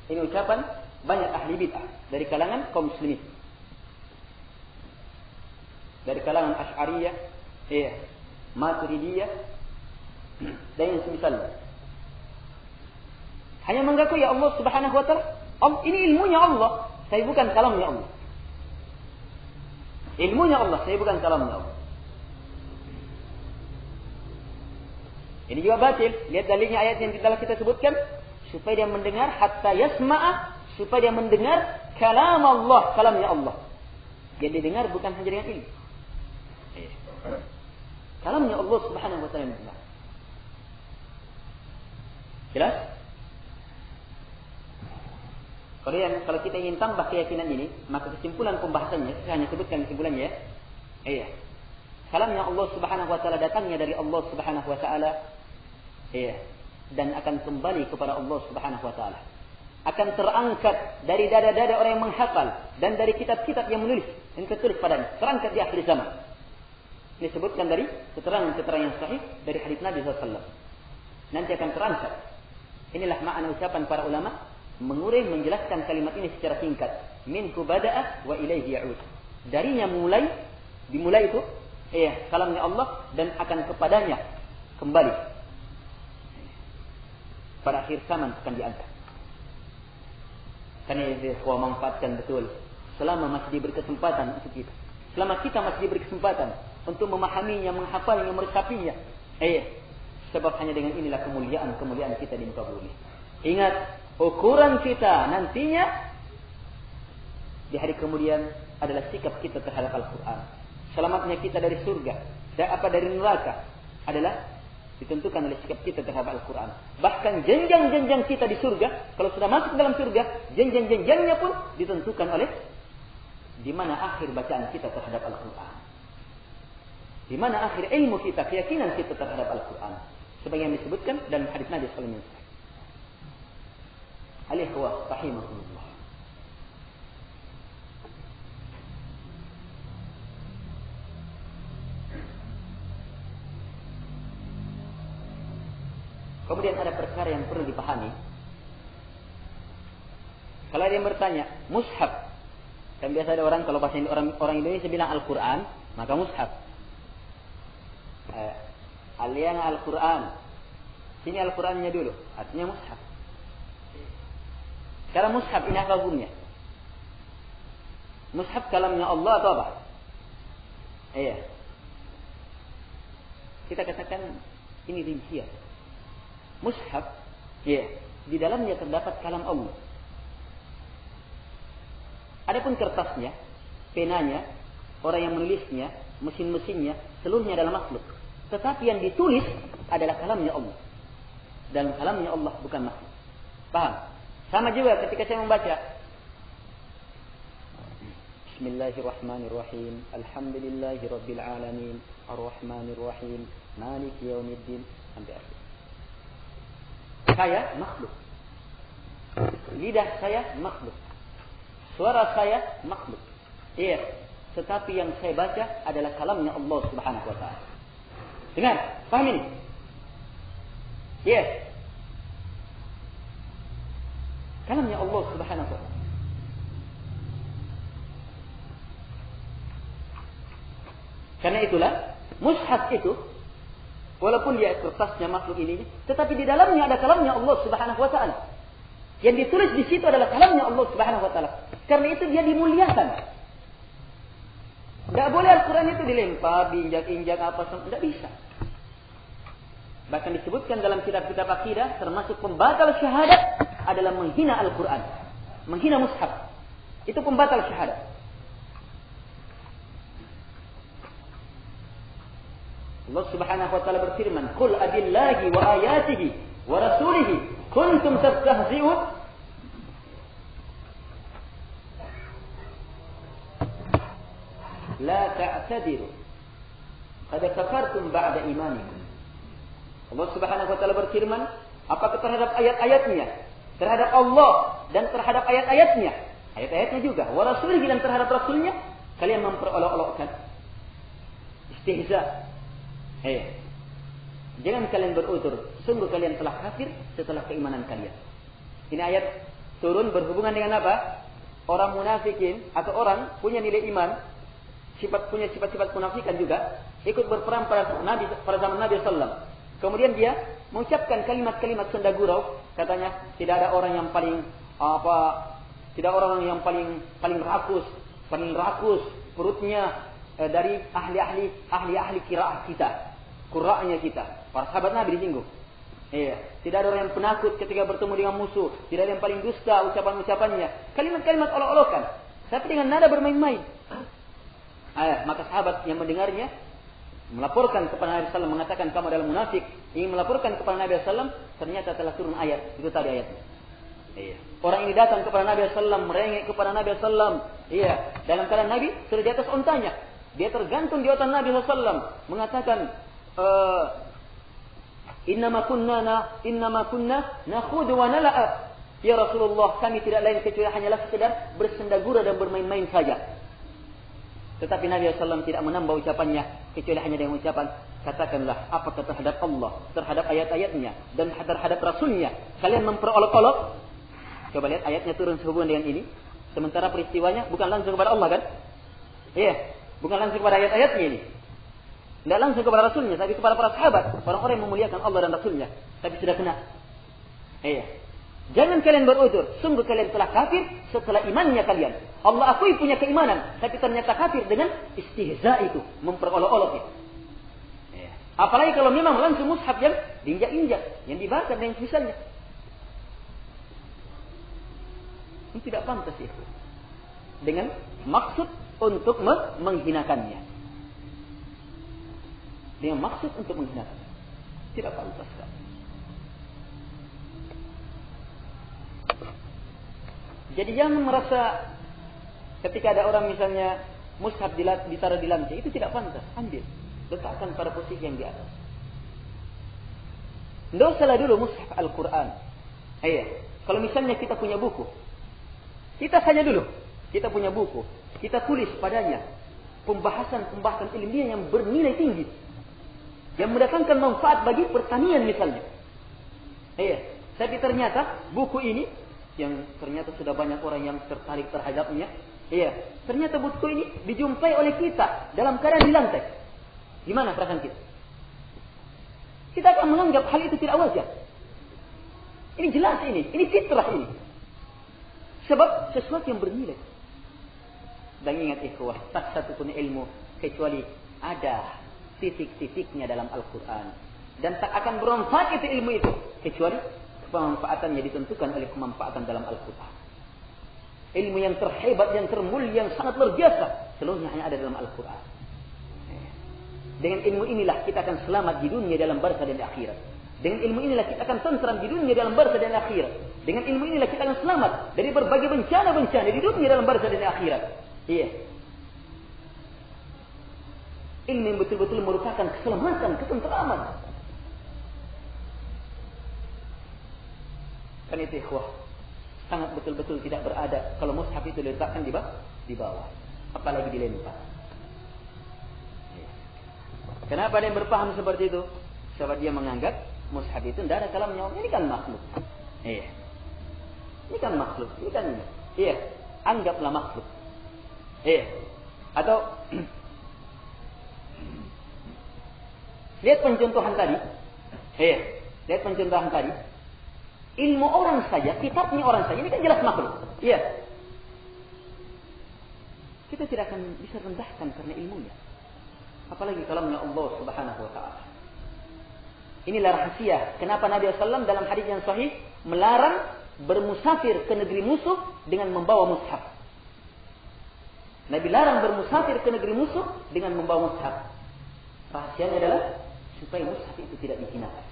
Ini ucapan banyak ahli bid'ah dari kalangan kaum muslimin. Dari kalangan Asy'ariyah, Maturidiyah, dan yang semisalnya. Hanya mengakui ya Allah Subhanahu wa taala, ini ilmunya Allah, tapi bukan kalamnya Allah. Ilmunya Allah, saya bukan kalamnya Allah. Ini juga batil. Lihat dalilnya ayat yang telah kita sebutkan. Supaya dia mendengar, hatta yasma'a. Supaya dia mendengar kalam Allah, kalamnya Allah. Yang didengar bukan hanya dengan ilmu. Kalamnya Allah Subhanahu wa ta'ala mendengar. Jelas? Kalau kita ingin tambah keyakinan ini, maka kesimpulan pembahasannya, saya hanya sebutkan kesimpulannya. Kalamnya Allah Subhanahu wa taala datangnya dari Allah Subhanahu wa taala. Dan akan kembali kepada Allah Subhanahu wa taala. Akan terangkat dari dada-dada orang yang menghafal dan dari kitab-kitab yang menulis, yang tertulis padanya, terangkat di akhir zaman. Ini disebutkan dari keterangan-keterangan yang sahih dari hadis Nabi SAW. Nanti akan terangkat. Inilah makna ucapan para ulama mengurai menjelaskan kalimat ini secara singkat. Minhu bada'a wa ilaihi ya'ud. Darinya dimulai itu kalamnya Allah dan akan kepadanya kembali. Pada akhir zaman akan diangkat. Karena itu manfaatkan betul. Selama masih diberi kesempatan untuk kita. Selama kita masih diberi kesempatan untuk memahaminya, menghafalnya, meresapinya. Sebab hanya dengan inilah kemuliaan kita di muka bumi. Ingat, ukuran kita nantinya di hari kemudian adalah sikap kita terhadap Al-Quran. Selamatnya kita dari surga dan dari neraka adalah ditentukan oleh sikap kita terhadap Al-Quran. Bahkan jenjang-jenjang kita di surga, kalau sudah masuk dalam surga, jenjang-jenjangnya pun ditentukan oleh di mana akhir bacaan kita terhadap Al-Quran. Di mana akhir ilmu kita, keyakinan kita terhadap Al-Quran. Sebagaimana disebutkan dalam hadis Nabi sallallahu alaihi wasallam. Al-ikhwah rahimahumullah. Kemudian ada perkara yang perlu dipahami. Kalau ada yang bertanya, mushaf. Kan biasa ada orang kalau bahasa orang Indonesia bilang Al-Quran, maka mushaf. Alian Al-Quran. Sini Al-Qurannya dulu, artinya mushaf. Sekarang mushaf ini apa hukumnya? Mushaf kalamnya Allah atau apa? Iya. Kita katakan ini rincian. Mushaf, di dalamnya terdapat kalam Allah. Adapun kertasnya, penanya, orang yang menulisnya, mesin-mesinnya, seluruhnya adalah makhluk. Tetapi yang ditulis adalah kalamnya Allah. Dan kalamnya Allah bukan makhluk. Paham? Sama juga ketika saya membaca Bismillahirrahmanirrahim. Alhamdulillahirabbil alamin. Arrahmanirrahim. Maliki yaumiddin sampai akhir. Saya makhluk. Lidah saya makhluk. Suara saya makhluk. Iya. Tetapi yang saya baca adalah kalamnya Allah Subhanahu wa ta'ala. Dengar, paham ini? Iya. Kalamnya Allah Subhanahu wa ta'ala. Karena itulah mushaf itu walaupun dia kertasnya makhluk ini, tetapi di dalamnya ada kalamnya Allah Subhanahu wa ta'ala. Yang ditulis di situ adalah kalamnya Allah Subhanahu wa ta'ala. Karena itu dia dimuliakan. Tidak boleh Al-Quran itu dilempar, diinjak-injak apa semua. Tidak bisa. Bahkan disebutkan dalam kitab-kitab akidah, termasuk pembatal syahadat adalah menghina Al-Quran. Menghina mushaf. Itu pembatal syahadat. Allah Subhanahu wa ta'ala berfirman, "Qul abillahi wa ayatihi wa rasulihi kuntum tastahzi'un." La ta'tadiru. Qad kafartum ba'da imanikum. Allah Subhanahu wa ta'ala berfirman, apakah terhadap ayat-ayatnya, terhadap Allah dan terhadap ayat-ayatnya, ayat-ayatnya juga, wa rasulihi dan terhadap rasulnya, kalian memperolok-olokkan. Istihza. Jangan kalian berutur, sungguh kalian telah kafir setelah keimanan kalian. Ini ayat turun berhubungan dengan apa? Orang munafikin atau orang punya nilai iman, punya sifat-sifat munafikan juga, ikut berperang pada zaman Nabi sallallahu. Kemudian dia mengucapkan kalimat-kalimat senda gurau, katanya tidak ada orang yang tidak orang yang paling rakus perutnya dari ahli qiraah kita, qurra'nya kita. Para sahabat Nabi disinggung. Tidak ada orang yang penakut ketika bertemu dengan musuh, tidak ada yang paling dusta ucapan-ucapannya, kalimat-kalimat olok-olokan, tapi dengan nada bermain-main. Maka sahabat yang mendengarnya melaporkan kepada Nabi sallallahu, mengatakan kamu adalah munafik, ingin melaporkan kepada Nabi sallallahu, ternyata telah turun ayat, itu tadi ayatnya. Orang ini datang kepada Nabi sallallahu, merengek kepada Nabi sallallahu, dalam keadaan Nabi sudah di atas ontanya. Dia tergantung di otak Nabi sallallahu, mengatakan innama kunna nakhudhu wa nal'ab. Ya Rasulullah, kami tidak lain kecuali hanyalah sekedar bersenda gurau dan bermain-main saja. Tetapi Nabi sallallahu tidak menambah ucapannya kecuali hanya dengan ucapan, katakanlah apakah terhadap Allah, terhadap ayat-ayatnya dan terhadap Rasulnya kalian memperolok-olok. Coba lihat ayatnya turun sehubungan dengan ini. Sementara peristiwanya bukan langsung kepada Allah kan? Bukan langsung kepada ayat-ayatnya ini. Tidak langsung kepada Rasulnya, tapi kepada para sahabat, orang-orang yang memuliakan Allah dan Rasulnya. Tapi sudah kena. Jangan kalian beruzur, sungguh kalian telah kafir setelah imannya kalian. Allah akui punya keimanan, tapi ternyata kafir dengan istihza itu, memperolok-olok itu. Ya. Apalagi kalau memang langsung mushaf yang diinjak-injak, yang dibakar dengan misalnya. Ini tidak pantas itu. Dengan maksud untuk menghinakannya. Dengan maksud untuk menghinakannya. Tidak pantas kan. Jadi jangan merasa ketika ada orang misalnya mushaf ditaruh di lantai, itu tidak pantas. Ambil, letakkan pada posisi yang di atas. Tidak usahlah dulu mushaf Al-Quran. Kalau misalnya kita punya buku, kita saja dulu, kita punya buku, kita tulis padanya pembahasan ilmiah yang bernilai tinggi, yang mendatangkan manfaat bagi pertanian misalnya. Tapi ternyata buku ini yang ternyata sudah banyak orang yang tertarik terhadapnya. Ternyata buku ini dijumpai oleh kita dalam keadaan di lantai. Gimana perasaan kita? Kita akan menganggap hal itu tidak wajar. Ini jelas ini fitrah ini. Sebab sesuatu yang bernilai. Dan ingat ikhwah, tak satu pun ilmu kecuali ada titik-titiknya dalam Al-Quran. Dan tak akan bermanfaat itu ilmu itu kecuali pemanfaatannya ditentukan oleh pemanfaatan dalam Al-Quran. Ilmu yang terhebat, yang termulia, yang sangat luar biasa, seluruhnya hanya ada dalam Al-Quran. Dengan ilmu inilah kita akan selamat di dunia dalam barzah dan akhirat. Dengan ilmu inilah kita akan tentram di dunia dalam barzah dan akhirat. Dengan ilmu inilah kita akan selamat dari berbagai bencana-bencana di dunia dalam barzah dan akhirat. Ilmu yang betul-betul merupakan keselamatan, ketentraman. Kan itu ikhwah, sangat betul-betul tidak beradab kalau mushaf itu diletakkan di bawah, apalagi dilempar. Kenapa dia berpaham seperti itu? Sebab dia menganggap mushaf itu tidak ada kalamnya. Ini kan makhluk. Ini kan makhluk. Ini kan anggaplah makhluk. Atau lihat pencontohan tadi. Lihat pencontohan tadi. Ilmu orang saja, kitabnya orang saja, ini kan jelas makhluk. Kita tidak akan bisa rendahkan karena ilmunya. Apalagi kalamnya Allah Subhanahu wa ta'ala. Inilah rahasia kenapa Nabi SAW dalam hadis yang sahih melarang bermusafir ke negeri musuh dengan membawa mushaf. Nabi larang bermusafir ke negeri musuh dengan membawa mushaf. Rahasianya adalah supaya mushaf itu tidak dihinakan.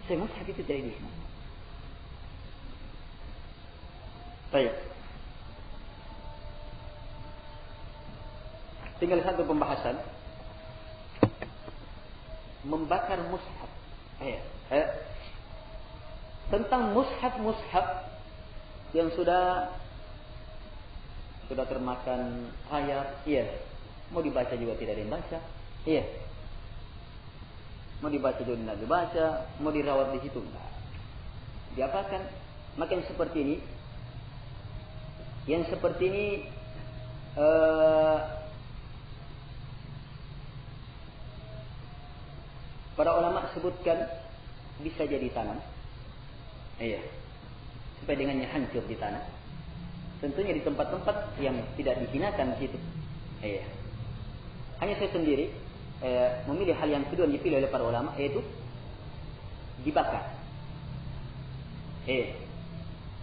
Mushaf itu tidak dihinakan. Baik. Tinggal satu pembahasan. Membakar mushaf. Tentang mushaf yang sudah termakan rayap. Mau dibaca juga tidak ada yang baca. Mau dibaca juga tidak dibaca. Mau dirawat di situ enggak. Diapakan? Maka yang seperti ini para ulama sebutkan bisa jadi tanam. Supaya dengannya hancur di tanah. Tentunya di tempat-tempat yang tidak dihinakan di situ. Hanya saya sendiri memilih hal yang kedua yang dipilih oleh para ulama, yaitu dibakar.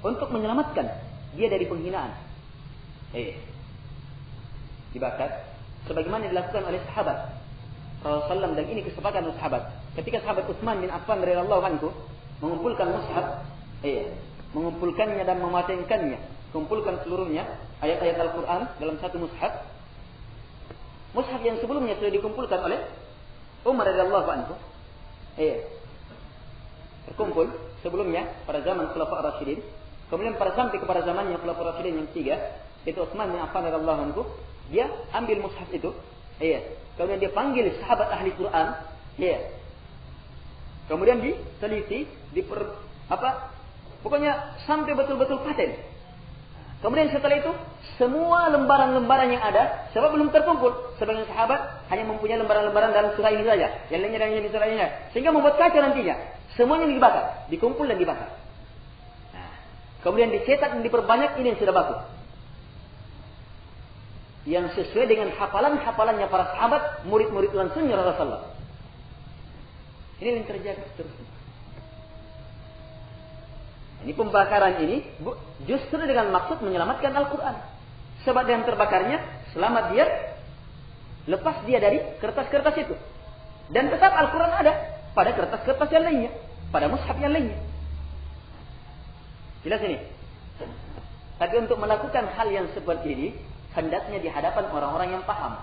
Untuk menyelamatkan dia dari penghinaan. Dibakar sebagaimana dilakukan oleh sahabat Rasulullah, dan ini kesepakatan sahabat. Ketika sahabat Utsman bin Affan radhiyallahu anhu mengumpulkan mushaf, mengumpulkannya dan mematengkannya, kumpulkan seluruhnya ayat-ayat Al-Quran dalam satu mushaf. Mushaf yang sebelumnya sudah dikumpulkan oleh Umar radhiyallahu anhu. Terkumpul sebelumnya pada zaman Khulafaur Rasyidin. Kemudian pada sampai kepada zamannya Khulafaur Rasyidin yang ketiga, itu Utsman bin Affan radhiyallahu anhu, dia ambil mushaf itu. Kemudian dia panggil sahabat ahli Quran. Kemudian diteliti, pokoknya sampai betul-betul paten. Kemudian setelah itu, semua lembaran-lembaran yang ada, sebab belum terkumpul. Sebagian sahabat hanya mempunyai lembaran-lembaran dalam surah ini saja. Yang lainnya dan yang di surah ini. Sehingga membuat kacau nantinya. Semuanya dibakar. Dikumpul dan dibakar. Nah, kemudian dicetak dan diperbanyak, ini yang sudah baku. Yang sesuai dengan hafalan-hafalannya para sahabat, murid-murid langsungnya Rasulullah. Ini yang terjadi seterusnya. Ini pembakaran ini justru dengan maksud menyelamatkan Al-Quran. Sebab dengan terbakarnya, selamat dia, lepas dia dari kertas-kertas itu. Dan tetap Al-Quran ada pada kertas-kertas yang lainnya, pada mushaf yang lainnya. Jelas ini. Tapi untuk melakukan hal yang seperti ini, hendaknya di hadapan orang-orang yang paham.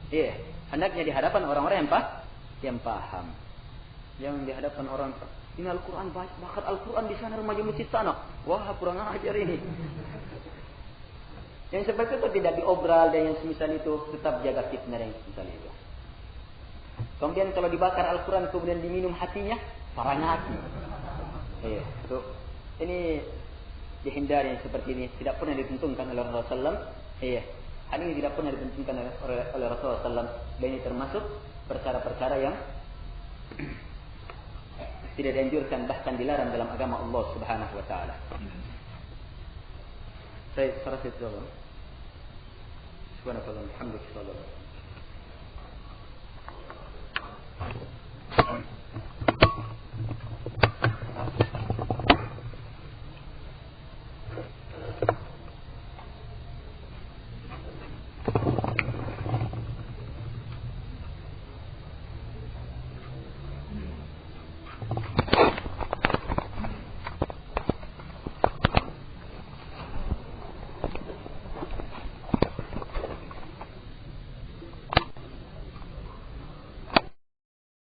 Iya, hendaknya di hadapan orang-orang yang paham. Yang di hadapan orang ini Al-Quran, bakar Al-Quran di sana remaja masjid sana. Wah, kurang ajar ini. Yang seperti itu tidak diobral dan yang semisal itu tetap jaga fitnah yang semisal itu. Kemudian kalau dibakar Al-Quran kemudian diminum hatinya, parahnya hati. Iya, tuh. Ini dihindari yang seperti ini. Tidak pernah ditentukan oleh Rasulullah SAW. Iya, hal ini tidak pernah ditentukan oleh Rasulullah SAW. Dan ini termasuk perkara-perkara yang tidak dianjurkan, bahkan dilarang dalam agama Allah Subhanahu wa taala. Saya rasa itu. Subhanallah, alhamdulillah.